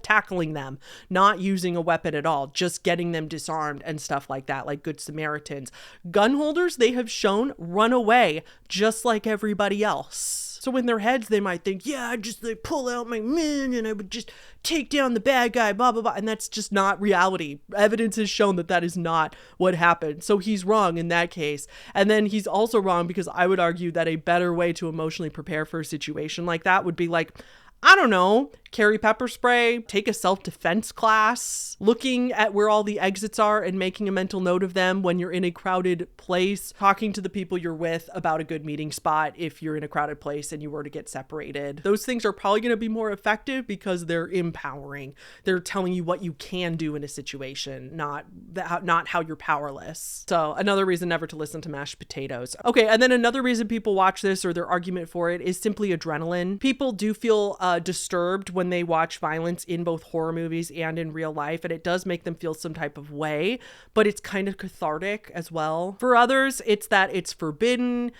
tackling them, not using a weapon at all, just getting them disarmed and stuff like that, like Good Samaritans. Gun holders, they have shown, run away just like everybody else. So in their heads, they might think, yeah, I just like pull out my men and I would just take down the bad guy, blah, blah, blah. And that's just not reality. Evidence has shown that that is not what happened. So he's wrong in that case. And then he's also wrong because I would argue that a better way to emotionally prepare for a situation like that would be like, I don't know, carry pepper spray, take a self-defense class, looking at where all the exits are and making a mental note of them when you're in a crowded place, talking to the people you're with about a good meeting spot if you're in a crowded place and you were to get separated. Those things are probably going to be more effective because they're empowering. They're telling you what you can do in a situation, not how you're powerless. So another reason never to listen to mashed potatoes. Okay, and then another reason people watch this, or their argument for it, is simply adrenaline. People do feel disturbed when they watch violence in both horror movies and in real life, and it does make them feel some type of way, but it's kind of cathartic as well. For others, it's that it's forbidden.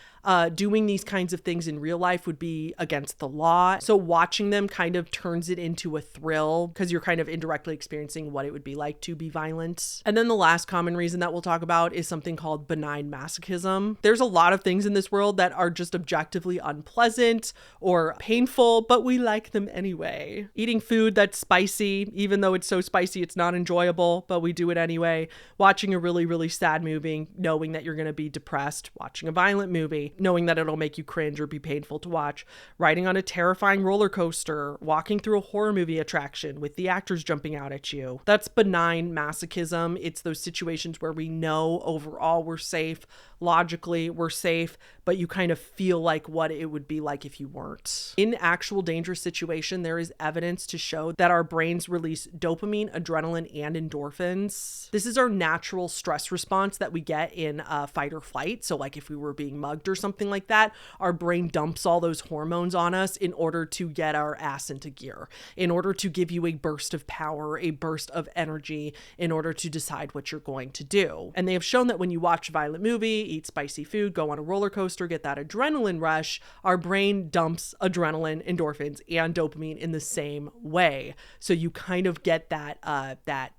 Doing these kinds of things in real life would be against the law. So watching them kind of turns it into a thrill because you're kind of indirectly experiencing what it would be like to be violent. And then the last common reason that we'll talk about is something called benign masochism. There's a lot of things in this world that are just objectively unpleasant or painful, but we like them anyway. Eating food that's spicy, even though it's so spicy it's not enjoyable, but we do it anyway. Watching a really, really sad movie, knowing that you're going to be depressed. Watching a violent movie, knowing that it'll make you cringe or be painful to watch. Riding on a terrifying roller coaster. Walking through a horror movie attraction with the actors jumping out at you. That's benign masochism. It's those situations where we know overall we're safe. Logically, we're safe, but you kind of feel like what it would be like if you weren't. In actual dangerous situations, situation, there is evidence to show that our brains release dopamine, adrenaline, and endorphins. This is our natural stress response that we get in fight or flight. So like if we were being mugged or something like that, our brain dumps all those hormones on us in order to get our ass into gear, in order to give you a burst of power, a burst of energy, in order to decide what you're going to do. And they have shown that when you watch a violent movie, eat spicy food, go on a roller coaster, get that adrenaline rush, our brain dumps adrenaline, endorphins, and dopamine in the same way. So you kind of get that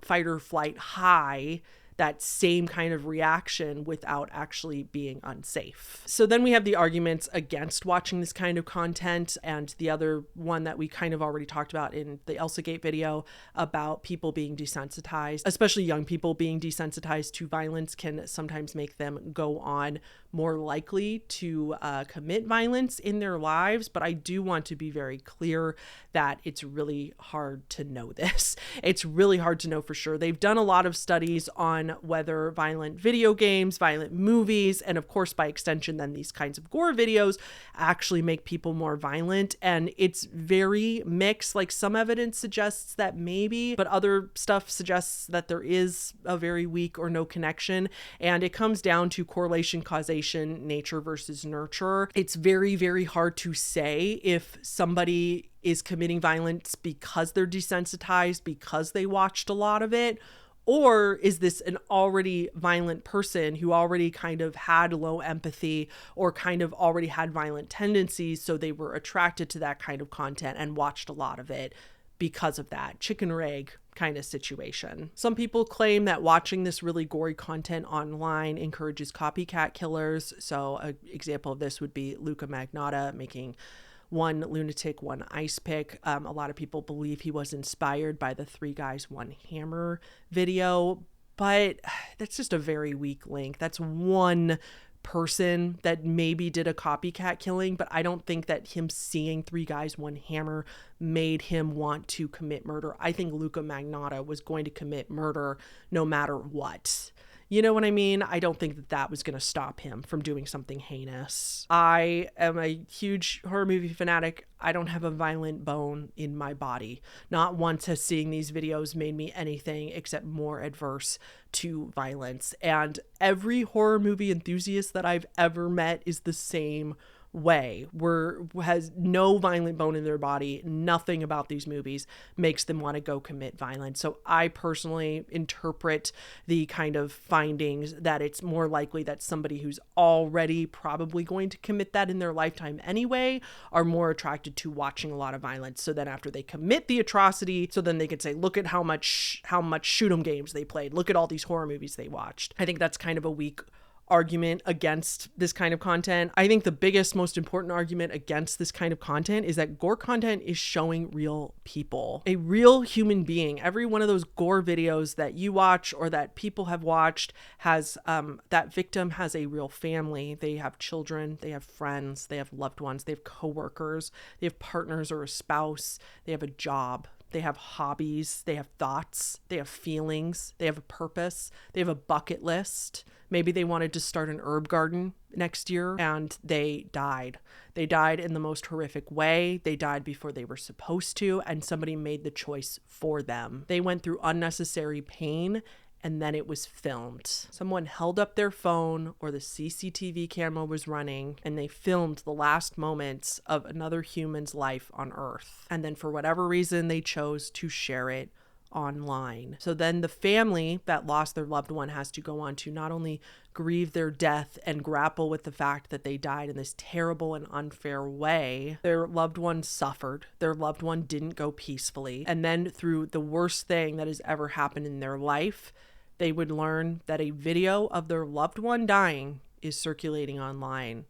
fight or flight high, that same kind of reaction without actually being unsafe. So then we have the arguments against watching this kind of content, and the other one that we kind of already talked about in the ElsaGate video about people being desensitized, especially young people being desensitized to violence can sometimes make them go on more likely to commit violence in their lives. But I do want to be very clear that it's really hard to know this. It's really hard to know for sure. They've done a lot of studies on whether violent video games, violent movies, and of course by extension then these kinds of gore videos actually make people more violent. And it's very mixed. Like some evidence suggests that maybe, but other stuff suggests that there is a very weak or no connection. And it comes down to correlation, causation, nature versus nurture. It's very, very hard to say if somebody is committing violence because they're desensitized, because they watched a lot of it, or is this an already violent person who already kind of had low empathy or kind of already had violent tendencies, so they were attracted to that kind of content and watched a lot of it because of that chicken or egg kind of situation. Some people claim that watching this really gory content online encourages copycat killers. So an example of this would be Luca Magnotta making One Lunatic, One Ice Pick. A lot of people believe he was inspired by the Three Guys, One Hammer video, but that's just a very weak link. That's one person that maybe did a copycat killing, but I don't think that him seeing Three Guys, One Hammer made him want to commit murder. I think Luca Magnotta was going to commit murder no matter what. You know what I mean? I don't think that that was going to stop him from doing something heinous. I am a huge horror movie fanatic. I don't have a violent bone in my body. Not once has seeing these videos made me anything except more adverse to violence. And every horror movie enthusiast that I've ever met is the same way, has no violent bone in their body. Nothing about these movies makes them want to go commit violence. So I personally interpret the kind of findings that it's more likely that somebody who's already probably going to commit that in their lifetime anyway are more attracted to watching a lot of violence. So then after they commit the atrocity, so then they could say, look at how much shoot 'em games they played. Look at all these horror movies they watched. I think that's kind of a weak argument against this kind of content. I think the biggest, most important argument against this kind of content is that gore content is showing real people, a real human being. Every one of those gore videos that you watch or that people have watched has that victim has a real family. They have children, they have friends, they have loved ones, they have coworkers, they have partners or a spouse, they have a job. They have hobbies, they have thoughts, they have feelings, they have a purpose, they have a bucket list. Maybe they wanted to start an herb garden next year and they died. They died in the most horrific way. They died before they were supposed to, and somebody made the choice for them. They went through unnecessary pain, and then it was filmed. Someone held up their phone or the CCTV camera was running and they filmed the last moments of another human's life on Earth. And then for whatever reason, they chose to share it online. So then the family that lost their loved one has to go on to not only grieve their death and grapple with the fact that they died in this terrible and unfair way. Their loved one suffered. Their loved one didn't go peacefully. And then through the worst thing that has ever happened in their life, they would learn that a video of their loved one dying is circulating online.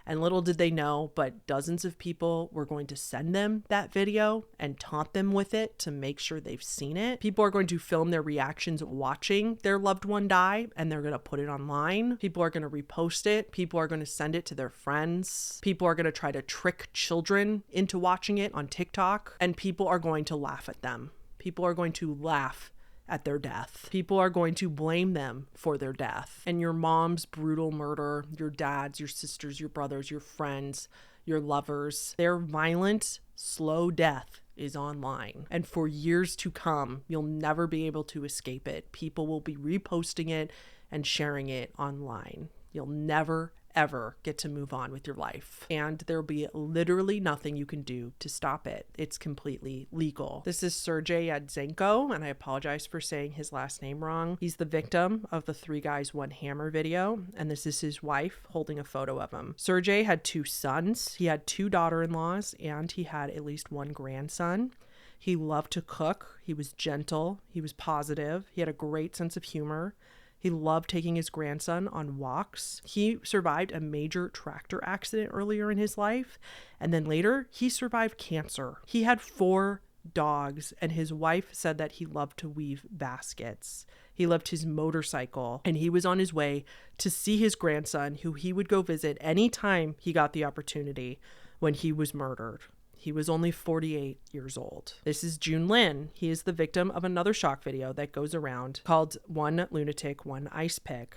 And little did they know, but dozens of people were going to send them that video and taunt them with it to make sure they've seen it. People are going to film their reactions watching their loved one die, and they're going to put it online. People are going to repost it. People are going to send it to their friends. People are going to try to trick children into watching it on TikTok, and people are going to laugh at them. People are going to laugh at their death. People are going to blame them for their death. And your mom's brutal murder, your dad's, your sister's, your brother's, your friends, your lovers. Their violent, slow death is online. And for years to come, you'll never be able to escape it. People will be reposting it and sharing it online. You'll never, ever get to move on with your life. And there'll be literally nothing you can do to stop it. It's completely legal. This is Sergey Yadzenko, and I apologize for saying his last name wrong. He's the victim of the 3 Guys, 1 Hammer video, and this is his wife holding a photo of him. Sergey had 2 sons. He had 2 daughter-in-laws, and he had at least 1 grandson. He loved to cook. He was gentle. He was positive. He had a great sense of humor. He loved taking his grandson on walks. He survived a major tractor accident earlier in his life, and then later he survived cancer. He had 4 dogs, and his wife said that he loved to weave baskets. He loved his motorcycle, and he was on his way to see his grandson, who he would go visit anytime he got the opportunity, when he was murdered. He was only 48 years old. This is June Lin. He is the victim of another shock video that goes around called One Lunatic, One Ice Pick.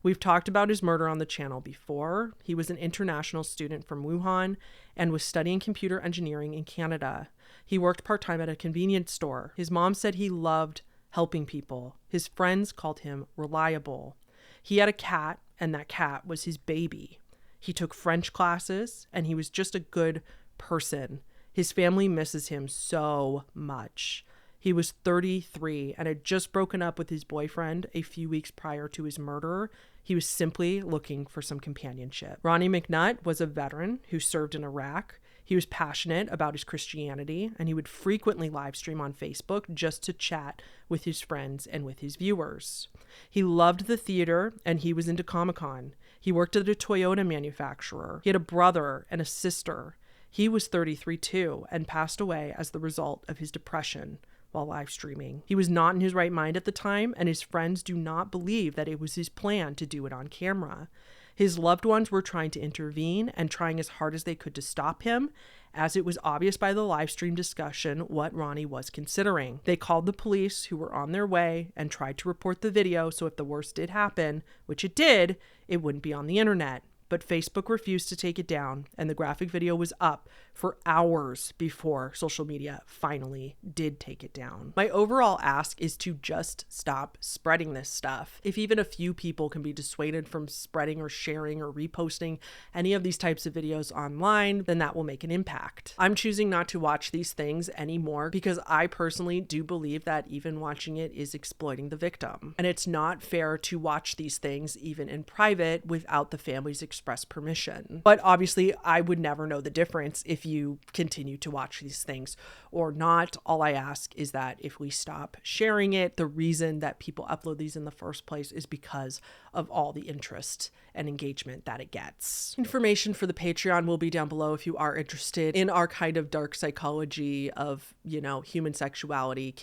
We've talked about his murder on the channel before. He was an international student from Wuhan and was studying computer engineering in Canada. He worked part-time at a convenience store. His mom said he loved helping people. His friends called him reliable. He had a cat, and that cat was his baby. He took French classes, and he was just a good person. His family misses him so much. He was 33 and had just broken up with his boyfriend a few weeks prior to his murder. He was simply looking for some companionship. Ronnie McNutt was a veteran who served in Iraq. He was passionate about his Christianity, and he would frequently live stream on Facebook just to chat with his friends and with his viewers. He loved the theater, and he was into Comic-Con. He worked at a Toyota manufacturer. He had a brother and a sister. He was 33 too, and passed away as the result of his depression while live streaming. He was not in his right mind at the time, and his friends do not believe that it was his plan to do it on camera. His loved ones were trying to intervene and trying as hard as they could to stop him, as it was obvious by the live stream discussion what Ronnie was considering. They called the police, who were on their way, and tried to report the video so if the worst did happen, which it did, it wouldn't be on the internet. But Facebook refused to take it down, and the graphic video was up for hours before social media finally did take it down. My overall ask is to just stop spreading this stuff. If even a few people can be dissuaded from spreading or sharing or reposting any of these types of videos online, then that will make an impact. I'm choosing not to watch these things anymore because I personally do believe that even watching it is exploiting the victim. And it's not fair to watch these things even in private without the family's express permission. But obviously, I would never know the difference if you continue to watch these things or not. All I ask is that if we stop sharing it, the reason that people upload these in the first place is because of all the interest and engagement that it gets. Information for the Patreon will be down below if you are interested in our kind of dark psychology of, human sexuality,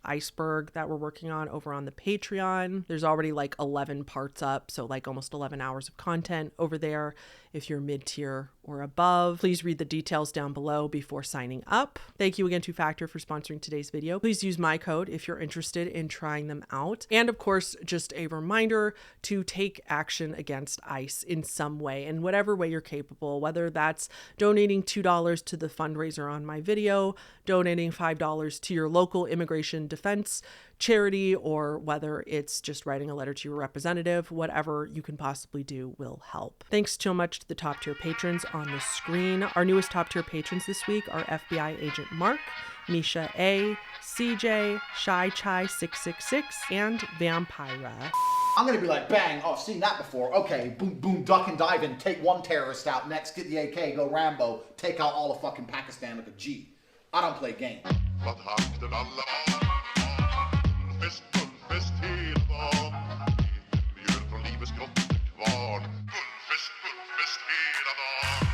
iceberg that we're working on over on the Patreon. There's already like 11 parts up, so like almost 11 hours of content over there. If you're mid-tier or above, please read the details down below before signing up. Thank you again to Factor for sponsoring today's video. Please use my code if you're interested in trying them out. And of course, just a reminder to take action against ICE in some way, in whatever way you're capable, whether that's donating $2 to the fundraiser on my video, donating $5 to your local immigration defense charity, or whether it's just writing a letter to your representative. Whatever you can possibly do will help. Thanks so much to the top tier patrons on the screen. Our newest top tier patrons this week are FBI Agent Mark, Misha A, CJ, Shy Chai 666, and Vampira. I'm gonna be like, bang, oh, I've seen that before. Okay, boom, boom, duck and dive in, take one terrorist out, next get the AK, go Rambo, take out all of fucking Pakistan with a G. I don't play games. Fest hela dagen. Mjöl från livets grott kvarn. Bullfest hela dagen.